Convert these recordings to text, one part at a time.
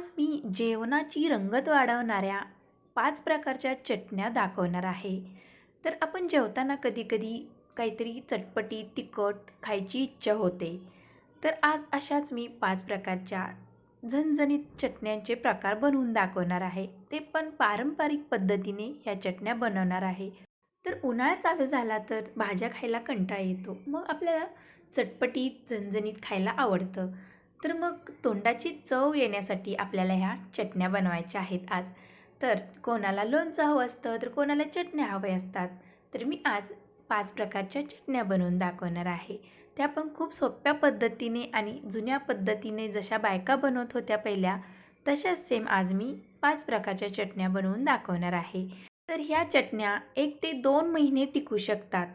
आज मी जेवणाची रंगत वाढवणाऱ्या 5 प्रकारच्या चटण्या दाखवणार आहे. तर आपण जेवताना कधी-कधी काहीतरी चटपटीत, तिखट खायची इच्छा होते. तर आज अशाच मी 5 प्रकारच्या झणझणीत चटण्यांचे प्रकार बनवून दाखवणार आहे. ते पण पारंपरिक पद्धतीने ह्या चटण्या बनवणार आहे. तर उन्हाळा चालू झाला तर भाज्या खायला कंटाळा येतो. मग आपल्याला चटपटीत, झणझणीत खायला आवडतं. तर मग तोंडाची चव येण्यासाठी आपल्याला ह्या चटण्या बनवायच्या आहेत आज. तर कोणाला लोणचं हवं असतं, तर कोणाला चटण्या हव्या असतात. तर मी आज 5 प्रकारच्या चटण्या बनवून दाखवणार आहे. त्या पण खूप सोप्या पद्धतीने आणि जुन्या पद्धतीने जशा बायका बनवत होत्या पहिल्या, तशाच सेम आज मी 5 प्रकारच्या चटण्या बनवून दाखवणार आहे. तर ह्या चटण्या 1 ते 2 महिने टिकू शकतात.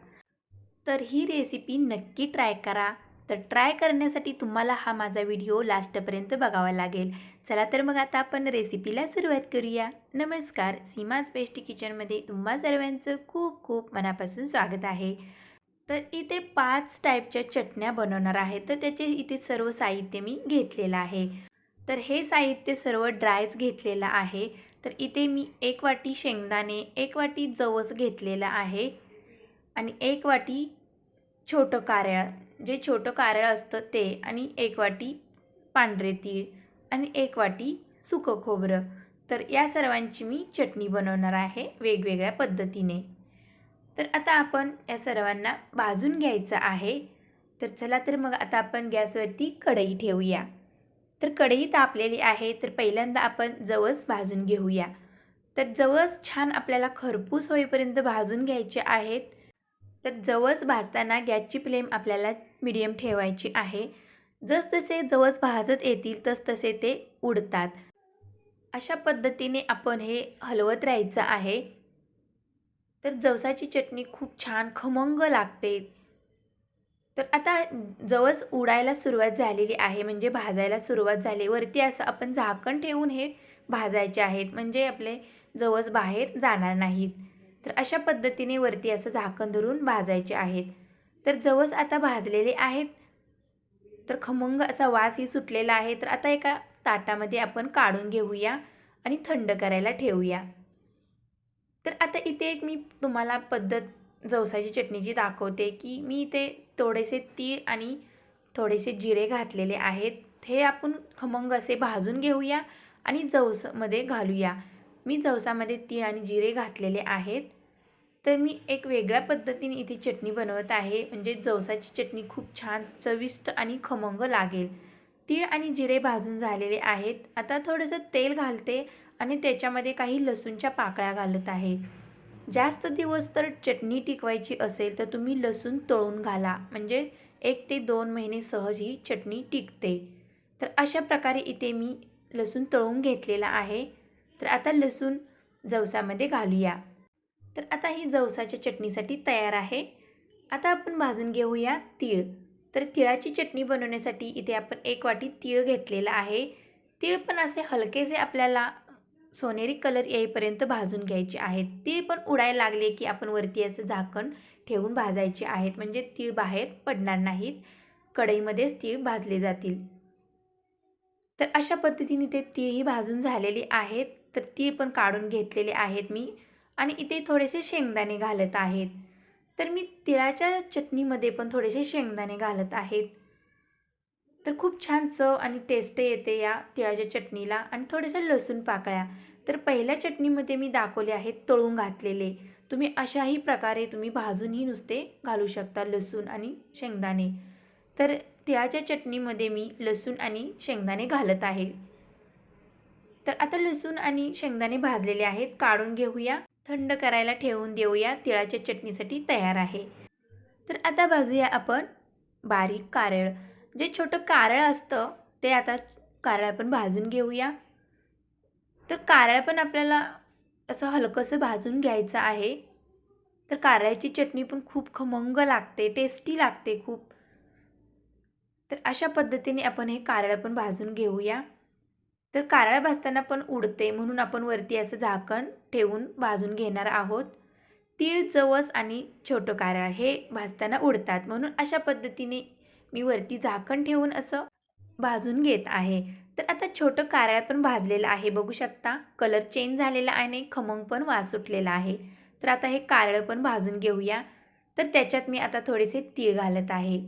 तर ही रेसिपी नक्की ट्राय करा. तर ट्राय करण्यासाठी तुम्हाला हा माझा व्हिडिओ लास्टपर्यंत बघावा लागेल. चला तर मग आता आपण रेसिपीला सुरुवात करूया. नमस्कार, सीमाज बेस्ट किचनमध्ये तुम्हा सर्वांचं खूप खूप मनापासून स्वागत आहे. तर इथे 5 टाईपच्या चटण्या बनवणार आहे. तर त्याचे इथे सर्व साहित्य मी घेतलेलं आहे. तर हे साहित्य सर्व ड्रायच घेतलेलं आहे. तर इथे मी 1 वाटी शेंगदाणे, 1 वाटी जवस घेतलेला आहे आणि 1 वाटी छोटं कारळं, जे छोटं कारळं असतं ते आणि 1 वाटी पांढरे तीळ आणि 1 वाटी सुकं खोबरं. तर या सर्वांची मी चटणी बनवणार आहे वेगवेगळ्या पद्धतीने. तर आता आपण या सर्वांना भाजून घ्यायचं आहे. तर चला तर मग आता आपण गॅसवरती कढई ठेवूया. तर कढई तापलेली आहे. तर पहिल्यांदा आपण जवस भाजून घेऊया. तर जवस छान आपल्याला खरपूस होईपर्यंत भाजून घ्यायचे आहेत. तर जवस भाजताना गॅसची फ्लेम आपल्याला मीडियम ठेवायची आहे. जसजसे जवस भाजत येतील तसतसे ते उडतात. अशा पद्धतीने आपण हे हलवत राहायचं आहे. तर जवसाची चटणी खूप छान खमंग लागते. तर आता जवस उडायला सुरुवात झालेली आहे, म्हणजे भाजायला सुरुवात झाली. वरती असं आपण झाकण ठेवून हे भाजायचे आहेत, म्हणजे आपले जवस बाहेर जाणार नाहीत. तर अशा पद्धतीने वरती असं झाकण धरून भाजायचे आहेत. तर जवस आता भाजलेले आहेत. तर खमंग असा वासही सुटलेला आहे. तर आता एका ताटामध्ये आपण काढून घेऊया आणि थंड करायला ठेवूया. तर आता इथे एक मी तुम्हाला पद्धत जवसाची चटणीची दाखवते, की मी इथे थोडेसे तीळ आणि थोडेसे जिरे घातलेले आहेत. हे आपण खमंग असे भाजून घेऊया आणि जवसामध्ये घालूया. मी जवसामध्ये तीळ आणि जिरे घातलेले आहेत. तर मी एक वेगळ्या पद्धतीने इथे चटणी बनवत आहे, म्हणजे जवसाची चटणी खूप छान चविष्ट आणि खमंग लागेल. तीळ आणि जिरे भाजून झालेले आहेत. आता थोडंसं तेल घालते आणि त्याच्यामध्ये काही लसूणच्या पाकळ्या घालत आहे. जास्त दिवस तर चटणी टिकवायची असेल तर तुम्ही लसूण तळून घाला, म्हणजे 1 ते 2 महिने सहज ही चटणी टिकते. तर अशा प्रकारे इथे मी लसूण तळून घेतलेला आहे. तर आता लसूण जवसामध्ये घालूया. तर आता ही जवसाच्या चटणीसाठी तयार आहे. आता आपण भाजून घेऊया तीळ. तर तिळाची चटणी बनवण्यासाठी इथे आपण 1 वाटी तीळ घेतलेला आहे. तीळ पण असे हलकेसे आपल्याला सोनेरी कलर येईपर्यंत भाजून घ्यायचे आहेत. तीळ पण उडायला लागले की आपण वरती असं झाकण ठेवून भाजायचे आहेत, म्हणजे तीळ बाहेर पडणार नाहीत. कढईमध्येच तीळ भाजले जातील. तर अशा पद्धतीने ते तीळही भाजून झालेली आहेत. तर तीळ पण काढून घेतलेले आहेत मी आणि इथे थोडेसे शेंगदाणे घालत आहेत. तर मी तिळाच्या चटणीमध्ये पण थोडेसे शेंगदाणे घालत आहेत. तर खूप छान चव आणि टेस्ट येते या तिळाच्या चटणीला. आणि थोड्याशा लसूण पाकळ्या. तर पहिल्या चटणीमध्ये मी दाखवले आहेत तळून घातलेले. तुम्ही अशाही प्रकारे तुम्ही भाजूनही नुसते घालू शकता लसूण आणि शेंगदाणे. तर तिळाच्या चटणीमध्ये मी लसूण आणि शेंगदाणे घालत आहे. तर आता लसूण आणि शेंगदाणे भाजलेले आहेत, काढून घेऊया, थंड करायला ठेवून देऊया. तिळाच्या चटणीसाठी तयार आहे. तर आता भाजूया आपण बारीक कारळ. जे छोटं कारळ असतं ते आता कारळ आपण भाजून घेऊया. तर कारळ पण आपल्याला असं हलकंसं भाजून घ्यायचं आहे. तर कारळ्याची चटणी पण खूप खमंग लागते, टेस्टी लागते खूप. तर अशा पद्धतीने आपण हे कारळ पण भाजून घेऊया. तर कारळ भाजताना पण उडते, म्हणून आपण वरती असं झाकण ठेवून भाजून घेणार आहोत. तीळ, जवस आणि छोटं कारळ हे भाजताना उडतात, म्हणून अशा पद्धतीने मी वरती झाकण ठेवून असं भाजून घेत आहे. तर आता छोटं कारळं पण भाजलेलं आहे, बघू शकता. कलर चेंज झालेला आहे आणि खमंग पण वास सुटलेला आहे. तर आता हे कारळं पण भाजून घेऊया. तर त्याच्यात मी आता थोडेसे तीळ घालत आहे.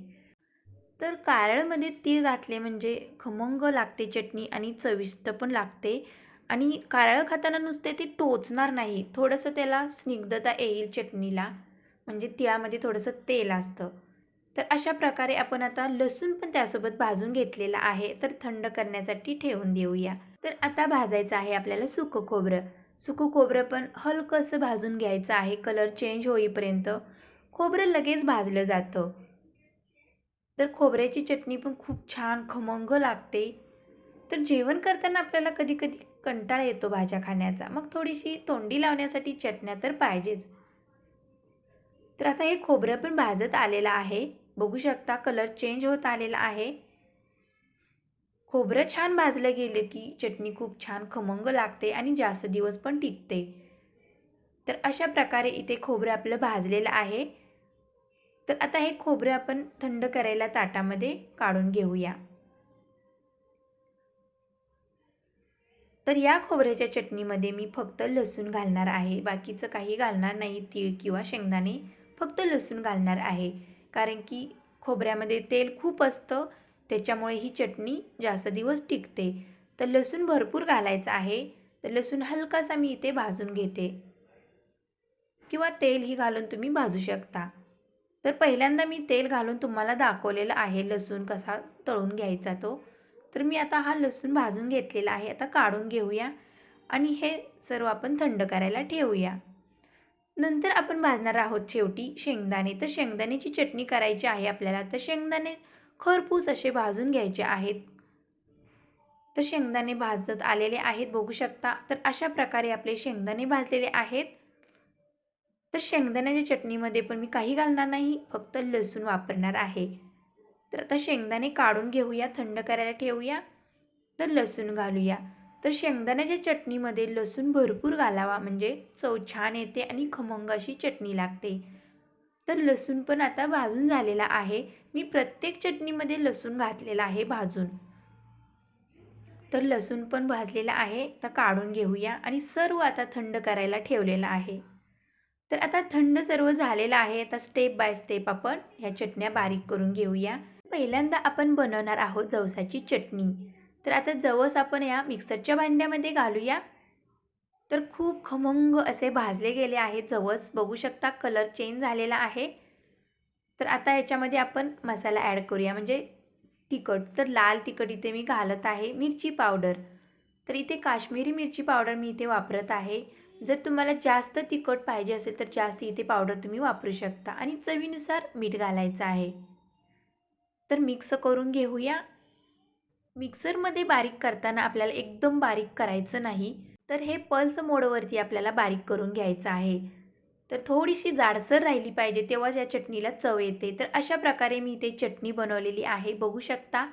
तर कारळमध्ये तीळ घातले म्हणजे खमंग लागते चटणी आणि चविष्ट पण लागते. आणि कारळं खाताना नुसते ते टोचणार नाही, थोडंसं त्याला स्निग्धता येईल चटणीला, म्हणजे तिळामध्ये थोडंसं तेल असतं. तर अशा प्रकारे आपण आता लसूण पण त्यासोबत भाजून घेतलेला आहे, तर थंड करण्यासाठी ठेवून देऊया. तर आता भाजायचं आहे आपल्याला सुकं खोबरं. सुकं खोबरं पण हलकंसं भाजून घ्यायचं आहे, कलर चेंज होईपर्यंत. खोबरं लगेच भाजलं जातं. तर खोबऱ्याची चटणी पण खूप छान खमंग लागते. तर जेवण करताना आपल्याला कधी-कधी कंटाळा येतो भाज्या खाण्याचा. मग थोडीशी तोंडी लावण्यासाठी चटण्या तर पाहिजेच. तर आता हे खोबरं पण भाजत आलेलं आहे. बघू शकता कलर चेंज होत आलेला आहे. खोबरं छान भाजलं गेलं की चटणी खूप छान खमंग लागते आणि जास्त दिवस पण टिकते. तर अशा प्रकारे इथे खोबरं आपलं भाजलेलं आहे. तर आता हे खोबरं आपण थंड करायला ताटामध्ये काढून घेऊया. तर या खोबऱ्याच्या चटणीमध्ये मी फक्त लसूण घालणार आहे, बाकीचं काही घालणार नाही. तीळ किंवा शेंगदाणे, फक्त लसूण घालणार आहे. कारण की खोबऱ्यामध्ये तेल खूप असतं, त्याच्यामुळे ही चटणी जास्त दिवस टिकते. तर लसूण भरपूर घालायचं आहे. तर लसूण हलकासा मी इथे भाजून घेते किंवा तेलही घालून तुम्ही भाजू शकता. तर पहिल्यांदा मी तेल घालून तुम्हाला दाखवलेलं आहे लसूण कसा तळून घ्यायचा तो. तर मी आता हा लसूण भाजून घेतलेला आहे. आता काढून घेऊया आणि हे सर्व आपण थंड करायला ठेवूया. नंतर आपण भाजणार आहोत शेवटी शेंगदाणे. तर शेंगदाण्याची चटणी करायची आहे आपल्याला. तर शेंगदाणे खरपूस असे भाजून घ्यायचे आहेत. तर शेंगदाणे भाजत आलेले आहेत, बघू शकता. तर अशा प्रकारे आपले शेंगदाणे भाजलेले आहेत. तर शेंगदाण्याच्या चटणीमध्ये पण मी काही घालणार नाही, फक्त लसूण वापरणार आहे. तर आता शेंगदाणे काढून घेऊया, थंड करायला ठेवूया. तर लसूण घालूया. तर शेंगदाण्याच्या चटणीमध्ये लसूण भरपूर घालावा, म्हणजे चव छान येते आणि खमंग अशी चटणी लागते. तर लसूण पण आता भाजून झालेला आहे. मी प्रत्येक चटणीमध्ये लसूण घातलेला आहे भाजून. तर लसूण पण भाजलेला आहे. आता काढून घेऊया आणि सर्व आता थंड करायला ठेवलेलं आहे. तर आता थंड सर्व झालेलं आहे. आता स्टेप बाय स्टेप आपण ह्या चटण्या बारीक करून घेऊया. पहिल्यांदा आपण बनवणार आहोत जवसाची चटणी. तर आता जवस आपण या मिक्सरच्या भांड्यामध्ये घालूया. तर खूप खमंग असे भाजले गेले आहेत जवस, बघू शकता कलर चेंज झालेला आहे. तर आता याच्यामध्ये आपण मसाला ॲड करूया, म्हणजे तिखट. तर लाल तिखट इथे मी घालत आहे. मिरची पावडर, तर इथे काश्मीरी मिरची पावडर मी इथे वापरत आहे. जर तुम्हाला जास्त तिखट पाहिजे असेल तर जास्त इथे पावडर तुम्ही वापरू शकता. आणि चवीनुसार मीठ घालायचं आहे. तर मिक्स करून घेऊया. मिक्सरमध्ये बारीक करताना आपल्याला एकदम बारीक करायचं नाही. तर हे पल्स मोडवरती आपल्याला बारीक करून घ्यायचं आहे. तर थोडीशी जाडसर राहिली पाहिजे, तेव्हाच या चटणीला चव येते. तर अशा प्रकारे मी इथे चटणी बनवलेली आहे, बघू शकता.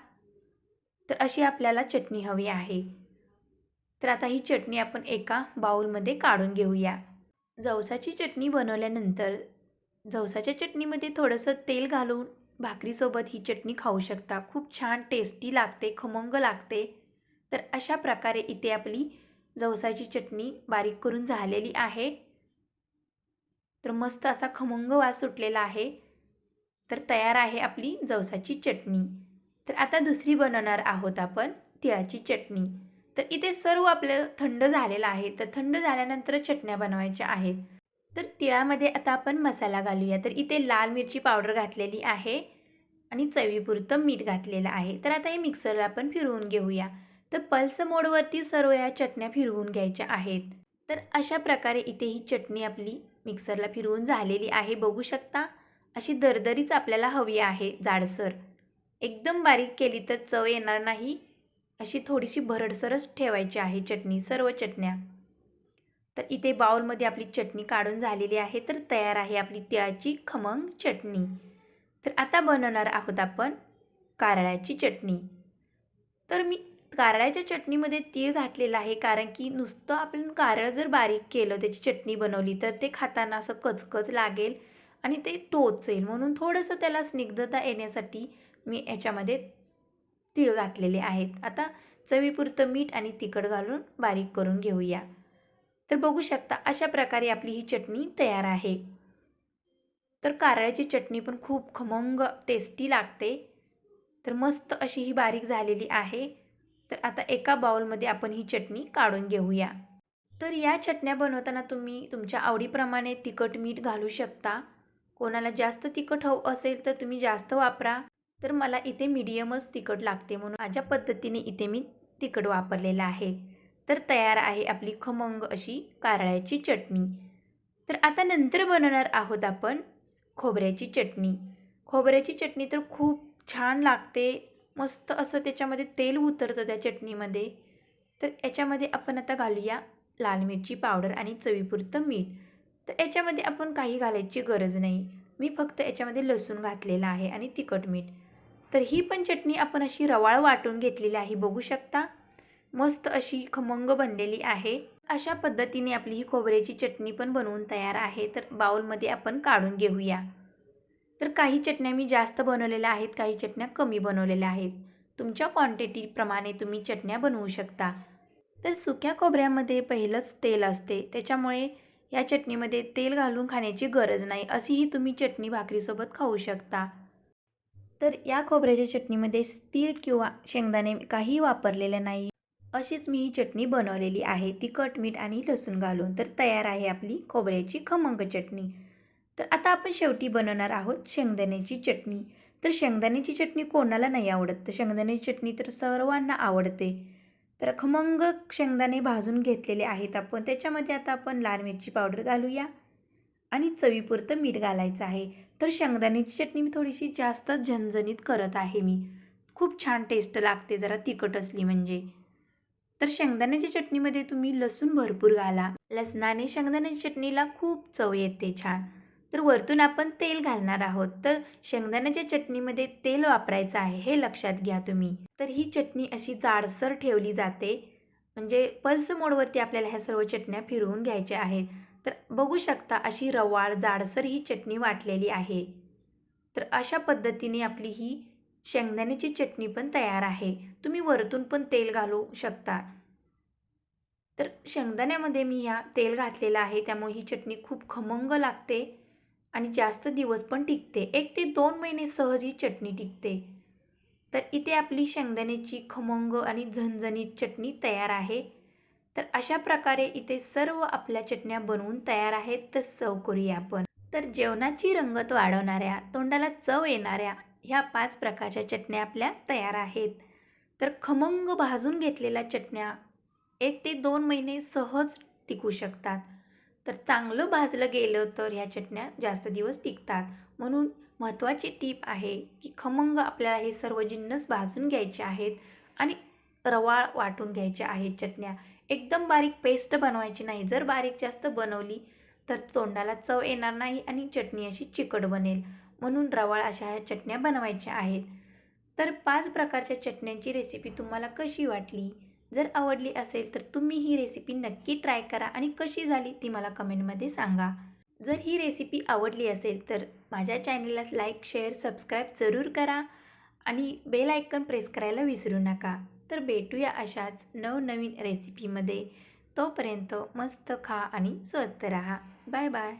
तर अशी आपल्याला चटणी हवी आहे. तर आता ही चटणी आपण एका बाउलमध्ये काढून घेऊया. जवसाची चटणी बनवल्यानंतर जवसाच्या चटणीमध्ये थोडंसं तेल घालून भाकरीसोबत ही चटणी खाऊ शकता. खूप छान टेस्टी लागते, खमंग लागते. तर अशा प्रकारे इथे आपली जवसाची चटणी बारीक करून झालेली आहे. तर मस्त असा खमंग वास सुटलेला आहे. तर तयार आहे आपली जवसाची चटणी. तर आता दुसरी बनवणार आहोत आपण तिळाची चटणी. तर इथे सर्व आपलं थंड झालेलं आहे. तर थंड झाल्यानंतर चटण्या बनवायच्या आहेत. तर तिळामध्ये आता आपण मसाला घालूया. तर इथे लाल मिरची पावडर घातलेली आहे आणि चवीपुरतं मीठ घातलेलं आहे. तर आता हे मिक्सरला आपण फिरवून घेऊया. तर पल्स मोडवरती सर्व या चटण्या फिरवून घ्यायच्या आहेत. तर अशा प्रकारे इथे ही चटणी आपली मिक्सरला फिरवून झालेली आहे, बघू शकता. अशी दरदरीच आपल्याला हवी आहे, जाडसर. एकदम बारीक केली तर चव येणार नाही. अशी थोडीशी भरडसरच ठेवायची आहे चटणी, सर्व चटण्या. तर इथे बाउलमध्ये आपली चटणी काढून झालेली आहे. तर तयार आहे आपली तिळाची खमंग चटणी. तर आता बनवणार आहोत आपण कारळ्याची चटणी. तर मी कारळ्याच्या चटणीमध्ये तीळ घातलेला आहे, कारण की नुसतं आपण कारळ जर बारीक केलं, त्याची चटणी बनवली तर ते खाताना असं कचकच लागेल आणि ते टोचेल. म्हणून थोडंसं त्याला स्निग्धता येण्यासाठी मी याच्यामध्ये तीळ घातलेले आहेत. आता चवीपुरतं मीठ आणि तिखट घालून बारीक करून घेऊया. तर बघू शकता अशा प्रकारे आपली ही चटणी तयार आहे. तर कारळ्याची चटणी पण खूप खमंग टेस्टी लागते. तर मस्त अशी ही बारीक झालेली आहे. तर आता एका बाउलमध्ये आपण ही चटणी काढून घेऊया. तर या चटण्या बनवताना तुम्ही तुमच्या आवडीप्रमाणे तिखट मीठ घालू शकता. कोणाला जास्त तिखट हवं असेल तर तुम्ही जास्त वापरा. तर मला इथे मीडियमच तिखट लागते म्हणून माझ्या पद्धतीने इथे मी तिखट वापरलेलं आहे. तर तयार आहे आपली खमंग अशी कारळ्याची चटणी. तर आता नंतर बनवणार आहोत आपण खोबऱ्याची चटणी. खोबऱ्याची चटणी तर खूप छान लागते. मस्त असं त्याच्यामध्ये तेल उतरतं त्या चटणीमध्ये. तर याच्यामध्ये आपण आता घालूया लाल मिरची पावडर आणि चवीपुरतं मीठ. तर याच्यामध्ये आपण काही घालायची गरज नाही. मी फक्त याच्यामध्ये लसूण घातलेला आहे आणि तिखट मीठ. तर ही पण चटणी आपण अशी रवाळ वाटून घेतलेली आहे, बघू शकता. मस्त अशी खमंग बनलेली आहे. अशा पद्धतीने आपली ही खोबऱ्याची चटणी पण बनवून तयार आहे. तर बाउलमध्ये आपण काढून घेऊया. तर काही चटण्या मी जास्त बनवलेल्या आहेत, काही चटण्या कमी बनवलेल्या आहेत. तुमच्या क्वांटिटीप्रमाणे तुम्ही चटण्या बनवू शकता. तर सुक्या खोबऱ्यामध्ये पहिलंच तेल असते, त्याच्यामुळे या चटणीमध्ये तेल घालून खाण्याची गरज नाही. अशीही तुम्ही चटणी भाकरीसोबत खाऊ शकता. तर या खोबऱ्याच्या चटणीमध्ये तीळ किंवा शेंगदाणे काही वापरलेले नाही. अशीच मी ही चटणी बनवलेली आहे तिखट, मीठ आणि लसूण घालून. तर तयार आहे आपली खोबऱ्याची खमंग चटणी. तर आता आपण शेवटी बनवणार आहोत शेंगदाण्याची चटणी. तर शेंगदाण्याची चटणी कोणाला नाही आवडत, तर शेंगदाण्याची चटणी तर सर्वांना आवडते. तर खमंग शेंगदाणे भाजून घेतलेले आहेत आपण. त्याच्यामध्ये आता आपण लाल मिरची पावडर घालूया आणि चवीपुरतं मीठ घालायचं आहे. तर शेंगदाण्याची चटणी मी थोडीशी जास्तच झणझणीत करत आहे मी. खूप छान टेस्ट लागते जरा तिखट असली म्हणजे. तर शेंगदाण्याच्या चटणीमध्ये तुम्ही लसूण भरपूर घाला. लसणाने शेंगदाण्याच्या चटणीला खूप चव येते छान. तर वरतून आपण तेल घालणार आहोत. तर शेंगदाण्याच्या चटणीमध्ये तेल वापरायचं आहे हे लक्षात घ्या तुम्ही. तर ही चटणी अशी जाडसर ठेवली जाते. म्हणजे पल्स मोडवरती आपल्याला ह्या सर्व चटण्या फिरवून घ्यायच्या आहेत. तर बघू शकता अशी रवाळ जाडसर ही चटणी वाटलेली आहे. तर अशा पद्धतीने आपली ही शेंगदाण्याची चटणी पण तयार आहे. तुम्ही वरतून पण तेल घालू शकता. तर शेंगदाण्यामध्ये मी ह्या तेल घातलेलं आहे, त्यामुळे ही चटणी खूप खमंग लागते आणि जास्त दिवस पण टिकते. 1 ते 2 महिने सहज ही चटणी टिकते. तर इथे आपली शेंगदाण्याची खमंग आणि झणझणीत चटणी तयार आहे. तर अशा प्रकारे इथे सर्व आपल्या चटण्या बनवून तयार आहेत. तर सर्व्ह करूया आपण. तर जेवणाची रंगत वाढवणाऱ्या, तोंडाला चव येणाऱ्या ह्या 5 प्रकारच्या चटण्या आपल्या तयार आहेत. तर खमंग भाजून घेतलेल्या चटण्या 1 ते 2 महिने सहज टिकू शकतात. तर चांगलं भाजलं गेलं तर ह्या चटण्या जास्त दिवस टिकतात. म्हणून महत्त्वाची टीप आहे की खमंग आपल्याला हे सर्व जिन्नस भाजून घ्यायचे आहेत आणि रवाळ वाटून घ्यायच्या आहेत चटण्या. एकदम बारीक पेस्ट बनवायची नाही. जर बारीक जास्त बनवली तर तोंडाला चव येणार नाही आणि चटणी अशी चिकट बनेल. म्हणून रवाळ अशा ह्या चटण्या बनवायच्या आहेत. तर 5 प्रकारच्या चटण्यांची रेसिपी तुम्हाला कशी वाटली? जर आवडली असेल तर तुम्ही ही रेसिपी नक्की ट्राय करा आणि कशी झाली ती मला कमेंटमध्ये सांगा. जर ही रेसिपी आवडली असेल तर माझ्या चॅनलला लाईक, शेअर, सबस्क्राईब जरूर करा आणि बेल आयकॉन प्रेस करायला विसरू नका. तर भेटूया अशाच नवनवीन रेसिपीमध्ये. तोपर्यंत मस्त खा आणि स्वस्त राहा. Bye bye.